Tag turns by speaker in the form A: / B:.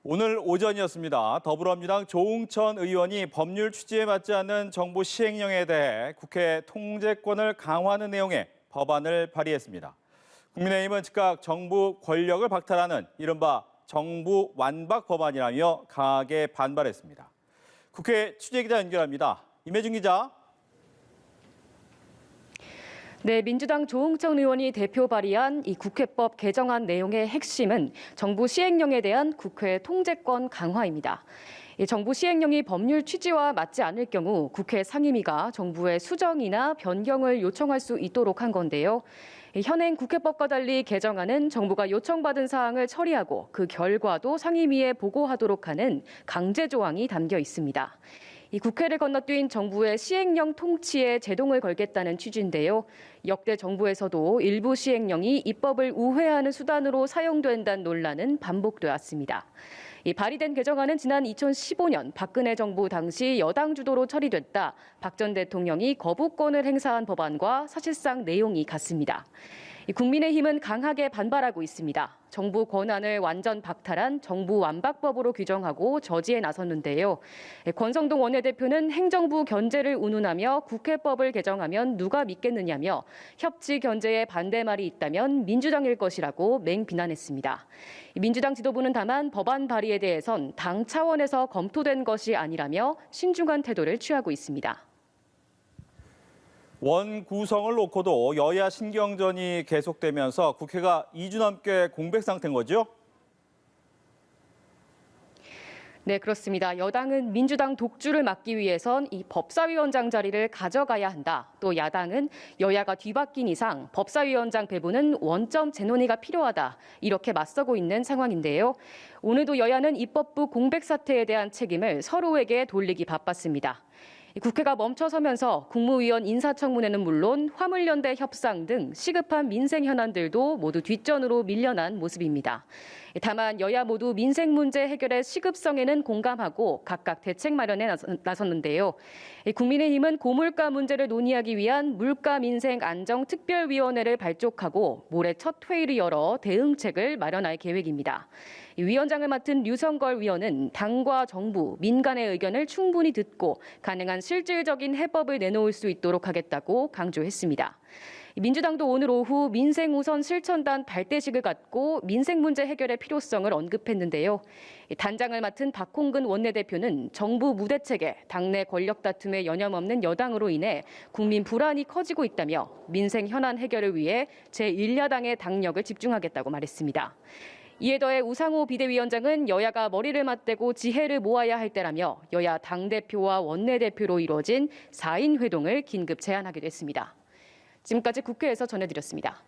A: 오늘 오전이었습니다. 더불어민주당 조응천 의원이 법률 취지에 맞지 않는 정부 시행령에 대해 국회 통제권을 강화하는 내용의 법안을 발의했습니다. 국민의힘은 즉각 정부 권력을 박탈하는 이른바 정부 완박 법안이라며 강하게 반발했습니다. 국회 취재기자 연결합니다. 임혜준 기자.
B: 네, 민주당 조응천 의원이 대표 발의한 이 국회법 개정안 내용의 핵심은 정부 시행령에 대한 국회 통제권 강화입니다. 정부 시행령이 법률 취지와 맞지 않을 경우 국회 상임위가 정부의 수정이나 변경을 요청할 수 있도록 한 건데요. 현행 국회법과 달리 개정안은 정부가 요청받은 사항을 처리하고 그 결과도 상임위에 보고하도록 하는 강제 조항이 담겨 있습니다. 이 국회를 건너뛴 정부의 시행령 통치에 제동을 걸겠다는 취지인데요. 역대 정부에서도 일부 시행령이 입법을 우회하는 수단으로 사용된다는 논란은 반복되었습니다. 이 발의된 개정안은 지난 2015년 박근혜 정부 당시 여당 주도로 처리됐다 박 전 대통령이 거부권을 행사한 법안과 사실상 내용이 같습니다. 국민의힘은 강하게 반발하고 있습니다. 정부 권한을 완전 박탈한 정부 완박법으로 규정하고 저지에 나섰는데요. 권성동 원내대표는 행정부 견제를 운운하며 국회법을 개정하면 누가 믿겠느냐며 협치 견제에 반대말이 있다면 민주당일 것이라고 맹비난했습니다. 민주당 지도부는 다만 법안 발의에 대해선 당 차원에서 검토된 것이 아니라며 신중한 태도를 취하고 있습니다.
A: 원 구성을 놓고도 여야 신경전이 계속되면서 국회가 2주 넘게 공백 상태인 거죠?
B: 네, 그렇습니다. 여당은 민주당 독주를 막기 위해선 이 법사위원장 자리를 가져가야 한다. 또 야당은 여야가 뒤바뀐 이상 법사위원장 배분은 원점 재논의가 필요하다. 이렇게 맞서고 있는 상황인데요. 오늘도 여야는 입법부 공백 사태에 대한 책임을 서로에게 돌리기 바빴습니다. 국회가 멈춰서면서 국무위원 인사청문회는 물론 화물연대 협상 등 시급한 민생 현안들도 모두 뒷전으로 밀려난 모습입니다. 다만 여야 모두 민생 문제 해결의 시급성에는 공감하고 각각 대책 마련에 나섰는데요. 국민의힘은 고물가 문제를 논의하기 위한 물가민생안정특별위원회를 발족하고 모레 첫 회의를 열어 대응책을 마련할 계획입니다. 위원장을 맡은 류성걸 위원은 당과 정부, 민간의 의견을 충분히 듣고 가능한 실질적인 해법을 내놓을 수 있도록 하겠다고 강조했습니다. 민주당도 오늘 오후 민생 우선 실천단 발대식을 갖고 민생 문제 해결의 필요성을 언급했는데요. 단장을 맡은 박홍근 원내대표는 정부 무대책에 당내 권력 다툼에 여념없는 여당으로 인해 국민 불안이 커지고 있다며 민생 현안 해결을 위해 제1야당의 당력을 집중하겠다고 말했습니다. 이에 더해 우상호 비대위원장은 여야가 머리를 맞대고 지혜를 모아야 할 때라며 여야 당대표와 원내대표로 이루어진 4인 회동을 긴급 제안하기도 했습니다. 지금까지 국회에서 전해드렸습니다.